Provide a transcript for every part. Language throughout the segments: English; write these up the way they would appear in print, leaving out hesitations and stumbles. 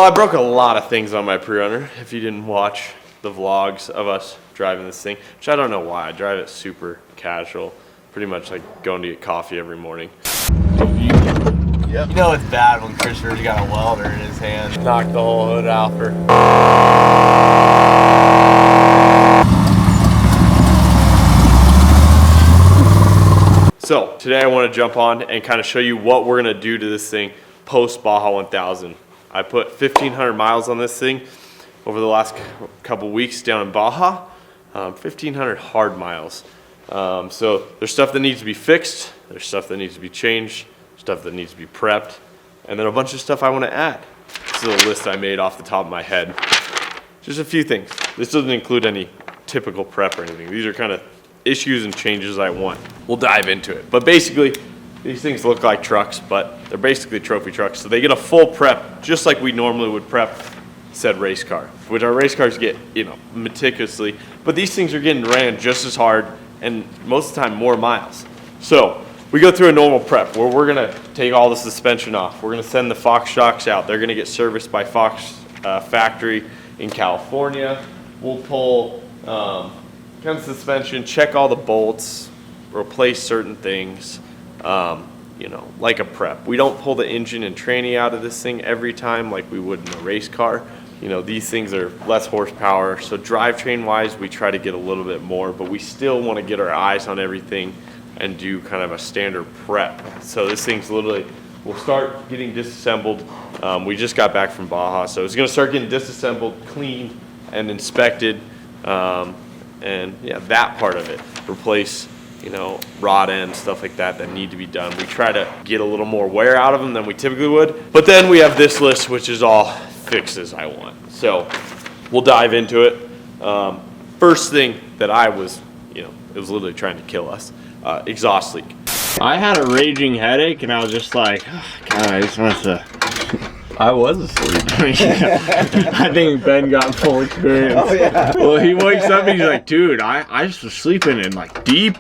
I broke a lot of things on my pre-runner. If you didn't watch the vlogs of us driving this thing, which I don't know why. I drive it super casual, pretty much like going to get coffee every morning. Yep. You know it's bad when Christopher's got a welder in his hand. Knock the whole hood out for. So today I want to jump on and kind of show you what we're going to do to this thing post-Baja 1000. I put 1,500 miles on this thing over the last couple weeks down in Baja. 1,500 hard miles. So there's stuff that needs to be fixed, there's stuff that needs to be changed, stuff that needs to be prepped, and then a bunch of stuff I want to add. This is a list I made off the top of my head. Just a few things. This doesn't include any typical prep or anything. These are kind of issues and changes I want. We'll dive into it. But basically, these things look like trucks, but they're basically trophy trucks. So they get a full prep, just like we normally would prep said race car, which our race cars get, meticulously. But these things are getting ran just as hard and most of the time more miles. So we go through a normal prep where we're gonna take all the suspension off. We're gonna send the Fox shocks out. They're gonna get serviced by Fox factory in California. We'll pull kind of suspension, check all the bolts, replace certain things. Like a prep. We don't pull the engine and tranny out of this thing every time like we would in a race car. These things are less horsepower, so drivetrain wise we try to get a little bit more, but we still want to get our eyes on everything and do kind of a standard prep. So this thing's literally, we'll start getting disassembled. We just got back from Baja, so it's gonna start getting disassembled, cleaned, and inspected. That part of it. Replace rod ends, stuff like that need to be done. We try to get a little more wear out of them than we typically would. But then we have this list, which is all fixes I want. So we'll dive into it. First thing that it was literally trying to kill us, exhaust leak. I had a raging headache and I was just like, oh, God, I just want to... I was asleep. I think Ben got full experience. Oh, yeah. Well, he wakes up and he's like, dude, I just was sleeping in like deep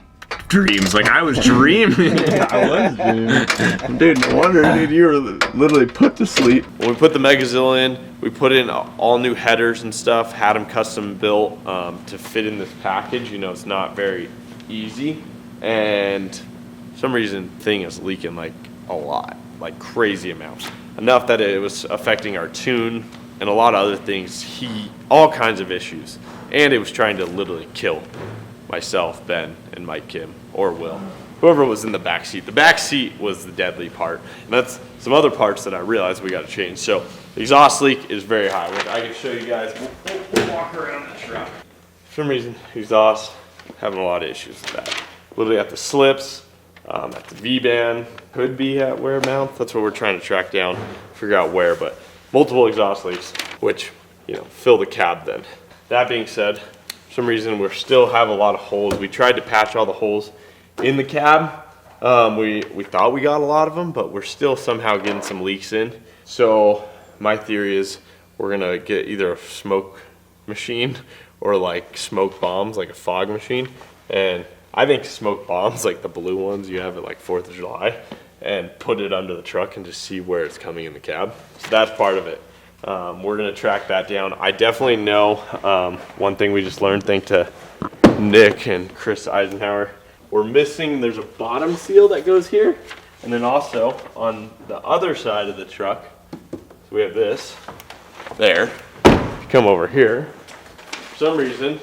dreams. Like I was dreaming. I was dreaming. Dude, no wonder, dude, you were literally put to sleep. When we put the Megazilla in, we put in all new headers and stuff, had them custom built to fit in this package. It's not very easy. And for some reason, thing is leaking like a lot, like crazy amounts. Enough that it was affecting our tune and a lot of other things, heat, all kinds of issues. And it was trying to literally kill myself, Ben, and Mike Kim, or Will. Whoever was in the back seat. The back seat was the deadly part. And that's some other parts that I realized we got to change. So the exhaust leak is very high. I can show you guys. We'll walk around the truck. For some reason, exhaust, having a lot of issues with that. Literally at the slips, at the V-band, could be at wear mount. That's what we're trying to track down, figure out where, but multiple exhaust leaks, which, fill the cab then. That being said, for some reason we still have a lot of holes. We tried to patch all the holes in the cab. We thought we got a lot of them, but we're still somehow getting some leaks in. So my theory is we're gonna get either a smoke machine or like smoke bombs, like a fog machine. And I think smoke bombs, like the blue ones you have at like 4th of July, and put it under the truck and just see where it's coming in the cab. So that's part of it. We're gonna track that down. I definitely know one thing we just learned, thanks to Nick and Chris Eisenhower, we're missing, there's a bottom seal that goes here, and then also on the other side of the truck, so we have this there. If you come over here, for some reason,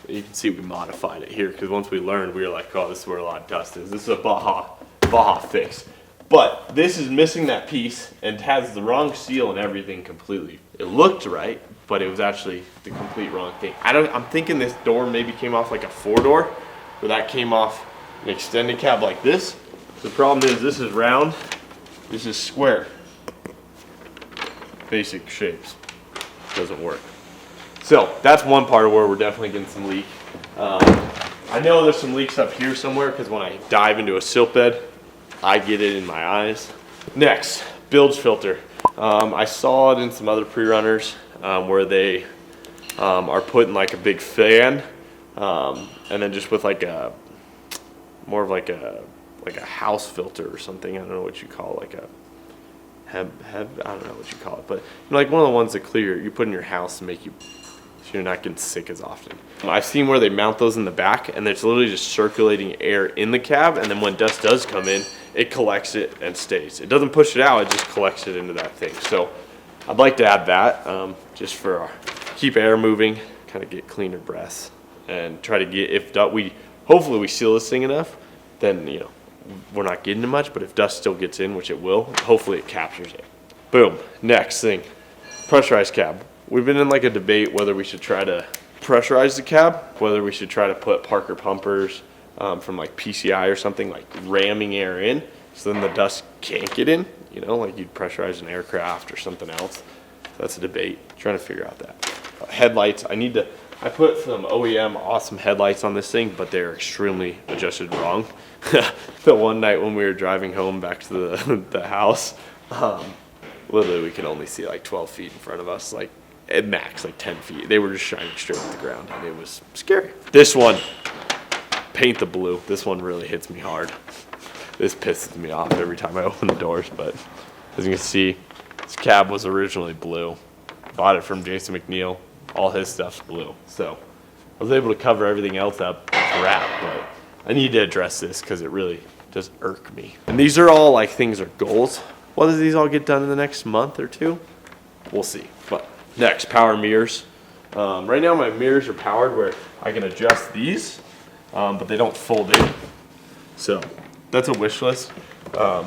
you can see we modified it here, because once we learned, we were like, oh, this is where a lot of dust is. This is a Baja fix. But this is missing that piece and has the wrong seal and everything completely. It looked right, but it was actually the complete wrong thing. I'm thinking this door maybe came off like a 4-door, where that came off an extended cab like this. The problem is this is round, this is square. Basic shapes. Doesn't work. So that's one part of where we're definitely getting some leak. I know there's some leaks up here somewhere because when I dive into a silt bed, I get it in my eyes. Next, bilge filter. I saw it in some other pre-runners where they are putting like a big fan and then just with like a more of like a house filter or something. I don't know what you call it, like a I don't know what you call it, but like one of the ones that you put in your house to make you, so you're not getting sick as often. I've seen where they mount those in the back, and it's literally just circulating air in the cab, and then when dust does come in, it collects it and stays. It doesn't push it out, it just collects it into that thing. So I'd like to add that, just for keep air moving, kind of get cleaner breaths, and try to get, hopefully we seal this thing enough, then, you know, we're not getting much, but if dust still gets in, which it will, hopefully it captures it. Boom. Next thing, pressurized cab. We've been in like a debate whether we should try to pressurize the cab, whether we should try to put Parker pumpers from like PCI or something, like ramming air in, so then the dust can't get in, you know, like you'd pressurize an aircraft or something else. That's a debate, trying to figure out that. Headlights, I put some OEM awesome headlights on this thing, but they're extremely adjusted wrong. The one night when we were driving home back to the house, literally we could only see like 12 feet in front of us, like at max, like 10 feet. They were just shining straight at the ground, and it was scary. This one, paint the blue. This one really hits me hard. This pisses me off every time I open the doors, but as you can see, this cab was originally blue. Bought it from Jason McNeil. All his stuff's blue. So I was able to cover everything else up with wrap, but I need to address this because it really does irk me. And these are all like things are goals. Whether these all get done in the next month or two, we'll see. But next, power mirrors. Right now my mirrors are powered where I can adjust these, but they don't fold in. So that's a wish list. I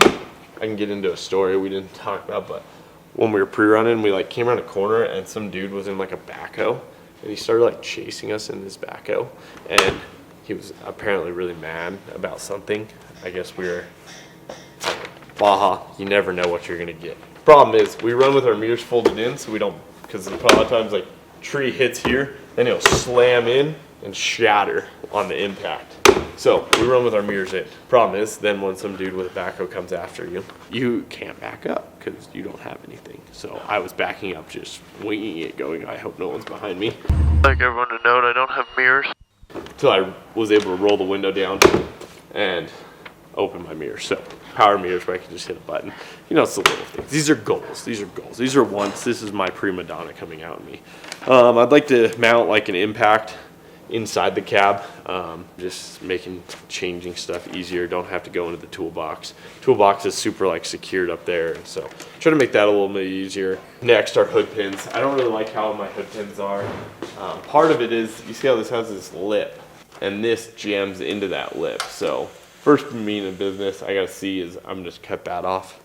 can get into a story we didn't talk about, but when we were pre-running, we like came around a corner and some dude was in like a backhoe, and he started like chasing us in his backhoe, and he was apparently really mad about something. I guess we were Baja, you never know what you're gonna get. Problem is, we run with our mirrors folded in, so we don't, because a lot of times like tree hits here, then it'll slam in and shatter on the impact. So we run with our mirrors in. Problem is, then when some dude with a backhoe comes after you, you can't back up because you don't have anything. So I was backing up, just winging it, going, I hope no one's behind me. I'd like everyone to know I don't have mirrors. Until I was able to roll the window down and open my mirror. So power mirrors where I can just hit a button. You know, it's the little things. These are goals. These are goals. These are wants. This is my prima donna coming out in me. I'd like to mount like an impact inside the cab, just changing stuff easier. Don't have to go into the toolbox. Toolbox is super like secured up there, and so try to make that a little bit easier. Next are hood pins. I don't really like how my hood pins are. Part of it is, you see how this has this lip, and this jams into that lip. So first mean in business I gotta see is I'm just cut that off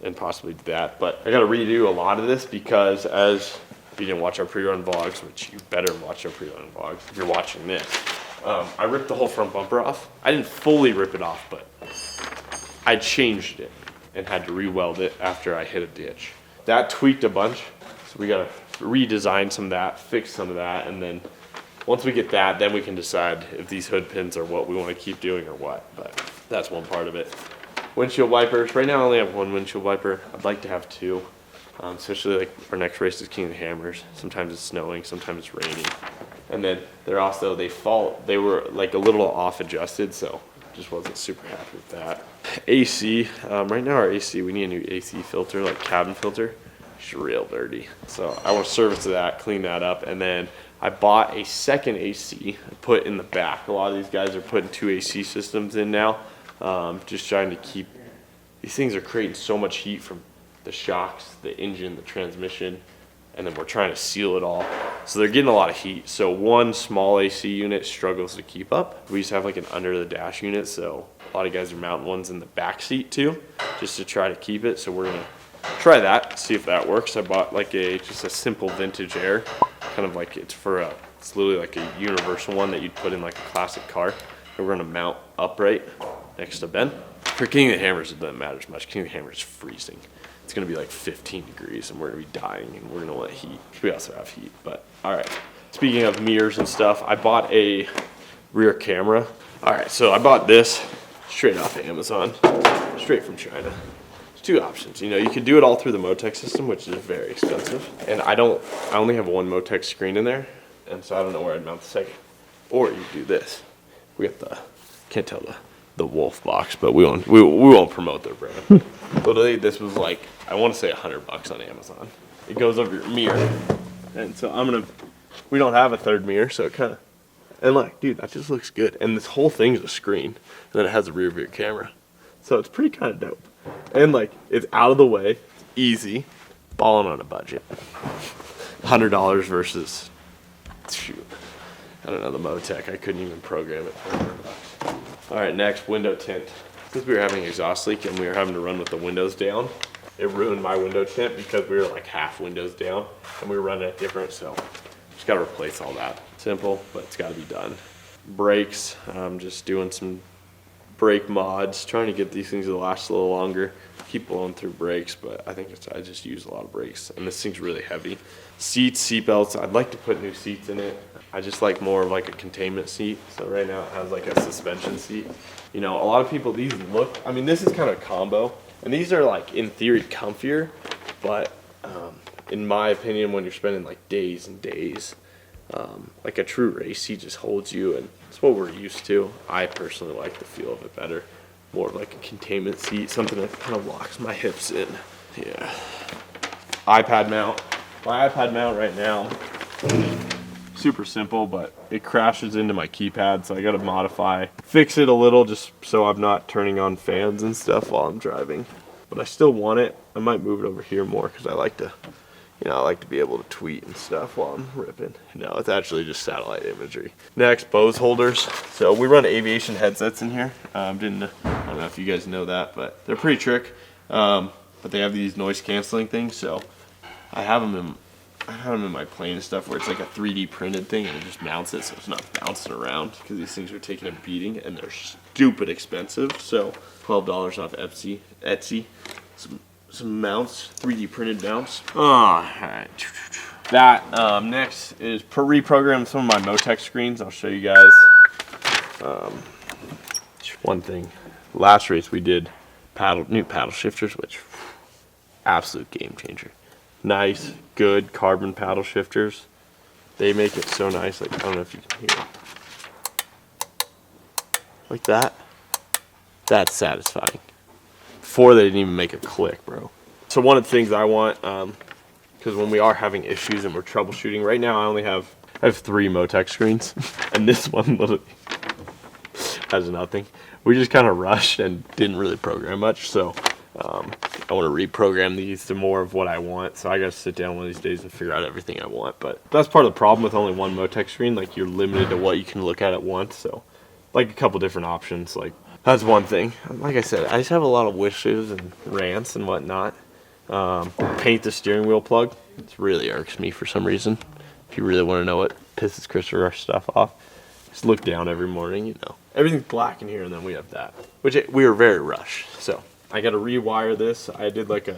and possibly do that. But I gotta redo a lot of this because as if you didn't watch our pre-run vlogs, which you better watch our pre-run vlogs if you're watching this, I ripped the whole front bumper off. I didn't fully rip it off, but I changed it and had to re-weld it after I hit a ditch. That tweaked a bunch, so we gotta redesign some of that, fix some of that, and then once we get that, then we can decide if these hood pins are what we want to keep doing or what. But that's one part of it. Windshield wipers. Right now I only have one windshield wiper. I'd like to have two. Especially like our next race is King of the Hammers. Sometimes it's snowing, sometimes it's raining. And then they're also, they were like a little off adjusted, so just wasn't super happy with that. AC, right now our AC, we need a new AC filter, like cabin filter. It's real dirty. So I want to service that, clean that up, and then I bought a second AC, put in the back. A lot of these guys are putting 2 AC systems in now. Just trying to keep, these things are creating so much heat from the shocks, the engine, the transmission, and then we're trying to seal it all. So they're getting a lot of heat. So one small AC unit struggles to keep up. We used to have like an under the dash unit, so a lot of guys are mounting ones in the back seat too, just to try to keep it. So we're gonna try that, see if that works. I bought like just a simple vintage air, kind of like it's literally like a universal one that you'd put in like a classic car. And we're gonna mount upright next to Ben. For King of the Hammers, it doesn't matter as much. King of the Hammers is freezing. It's gonna be like 15 degrees and we're gonna be dying and we're gonna want heat. We also have heat, but all right. Speaking of mirrors and stuff, I bought a rear camera. All right, so I bought this straight off of Amazon, straight from China. There's 2 options. You know, you could do it all through the Motec system, which is very expensive. And I only have one Motec screen in there, and so I don't know where I'd mount the second. Or you do this. We got can't tell the the Wolf box, but we won't promote their brand. Literally, this was like, I want to say $100 on Amazon. It goes over your mirror, and so we don't have a third mirror, so it kind of, and like, dude, that just looks good. And this whole thing's a screen, and then it has a rear view camera, so it's pretty kind of dope. And like, it's out of the way, easy, balling on a budget. $100 versus, shoot, I don't know, the Motec. I couldn't even program it for $100. All right, next, window tint. Since we were having exhaust leak and we were having to run with the windows down, it ruined my window tint because we were like half windows down and we were running it different, so just gotta replace all that. Simple, but it's gotta be done. Brakes, I'm just doing some brake mods, trying to get these things to last a little longer. Keep blowing through brakes, but I think I just use a lot of brakes, and this thing's really heavy. Seats, seat belts, I'd like to put new seats in it. I just like more of like a containment seat. So right now it has like a suspension seat. You know, a lot of people, these look, I mean, this is kind of a combo, and these are like in theory comfier, but in my opinion, when you're spending like days and days, like a true race seat just holds you, and it's what we're used to. I personally like the feel of it better. More of like a containment seat, something that kind of locks my hips in. Yeah. iPad mount. My iPad mount right now, super simple, but it crashes into my keypad, so I gotta fix it a little just so I'm not turning on fans and stuff while I'm driving. But I still want it. I might move it over here more because I like to, you know, I like to be able to tweet and stuff while I'm ripping. No, it's actually just satellite imagery. Next, Bose holders. So we run aviation headsets in here. I don't know if you guys know that, but they're pretty trick. But they have these noise canceling things, so I have them in my plane and stuff where it's like a 3D printed thing and it just mounts it so it's not bouncing around because these things are taking a beating and they're stupid expensive. So $12 off Etsy. Some mounts, 3D printed mounts. Alright. That next is reprogram some of my Motec screens. I'll show you guys. One thing. Last race we did new paddle shifters, which absolute game changer. Nice, good carbon paddle shifters. They make it so nice. Like, I don't know if you can hear it. Like that. That's satisfying. Before they didn't even make a click, bro. So one of the things I want, because when we are having issues and we're troubleshooting, right now I have 3 Motec screens, and this one literally has nothing. We just kind of rushed and didn't really program much, so I want to reprogram these to more of what I want, so I got to sit down one of these days and figure out everything I want. But that's part of the problem with only one Motec screen. Like, you're limited to what you can look at once, so like a couple different options. Like, that's one thing. Like I said, I just have a lot of wishes and rants and whatnot. Paint the steering wheel plug. It really irks me for some reason. If you really want to know what pisses Christopher stuff off, just look down every morning, you know. Everything's black in here, and then we have that, which we were very rushed, so I got to rewire this. I did like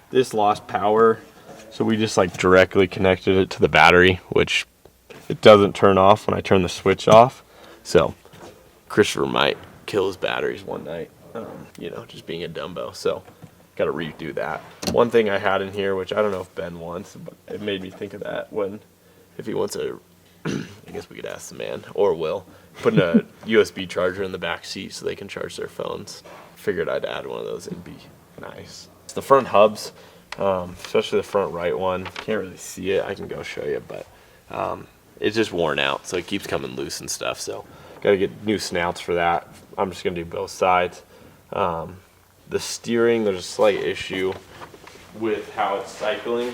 this lost power, so we just like directly connected it to the battery, which it doesn't turn off when I turn the switch off. So Christopher might kill his batteries one night, you know, just being a dumbo. So got to redo that. One thing I had in here, which I don't know if Ben wants, but it made me think of that if he wants a, I guess we could ask the man, or Will, putting a USB charger in the back seat so they can charge their phones. Figured I'd add one of those. It'd be nice. The front hubs, especially the front right one, can't really see it. I can go show you, but it's just worn out, so it keeps coming loose and stuff. So gotta get new snouts for that. I'm just gonna do both sides. The steering, there's a slight issue with how it's cycling.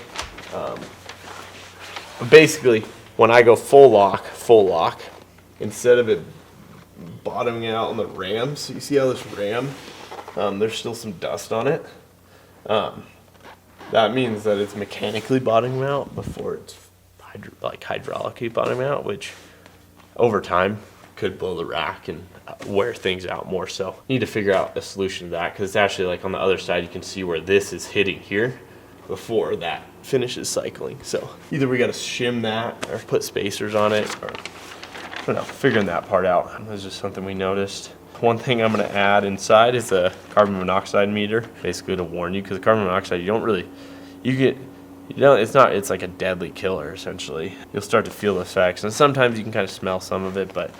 Basically, when I go full lock, instead of it bottoming out on the ram, so you see how this ram, there's still some dust on it. That means that it's mechanically bottoming out before it's hydraulically bottoming out, which over time could blow the rack and wear things out more. So need to figure out a solution to that, because it's actually like on the other side you can see where this is hitting here before that finishes cycling. So either we got to shim that or put spacers on it, or I don't know, figuring that part out. It was just something we noticed. One thing I'm going to add inside is a carbon monoxide meter, basically to warn you, because carbon monoxide, it's like a deadly killer essentially. You'll start to feel the effects, and sometimes you can kind of smell some of it, but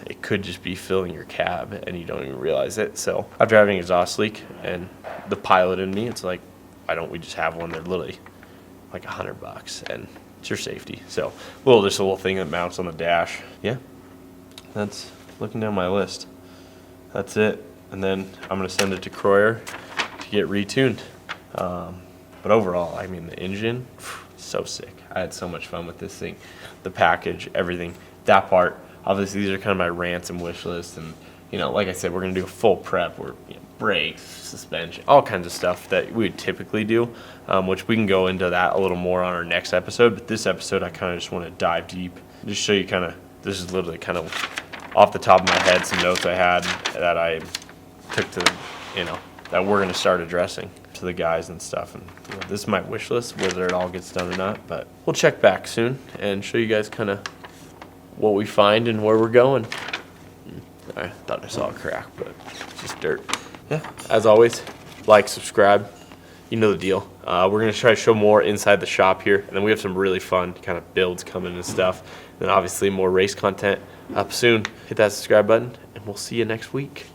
It could just be filling your cab and you don't even realize it. So after having an exhaust leak and the pilot in me, it's like, why don't we just have one? They're literally like $100 and it's your safety. So just a little thing that mounts on the dash. Yeah, that's looking down my list. That's it. And then I'm gonna send it to Croyer to get retuned. But overall, I mean, the engine, so sick. I had so much fun with this thing. The package, everything, that part. Obviously, these are kind of my rants and wish list. And, you know, like I said, we're going to do a full prep where, you know, brakes, suspension, all kinds of stuff that we would typically do, which we can go into that a little more on our next episode. But this episode, I kind of just want to dive deep, just show you kind of, this is literally kind of off the top of my head, some notes I had that I took to, you know, that we're going to start addressing to the guys and stuff. And you know, this is my wish list, whether it all gets done or not. But we'll check back soon and show you guys kind of what we find and where we're going. I thought I saw a crack, but it's just dirt. Yeah, as always, like, subscribe. You know the deal. We're going to try to show more inside the shop here. And then we have some really fun kind of builds coming and stuff. And then obviously more race content up soon. Hit that subscribe button, and we'll see you next week.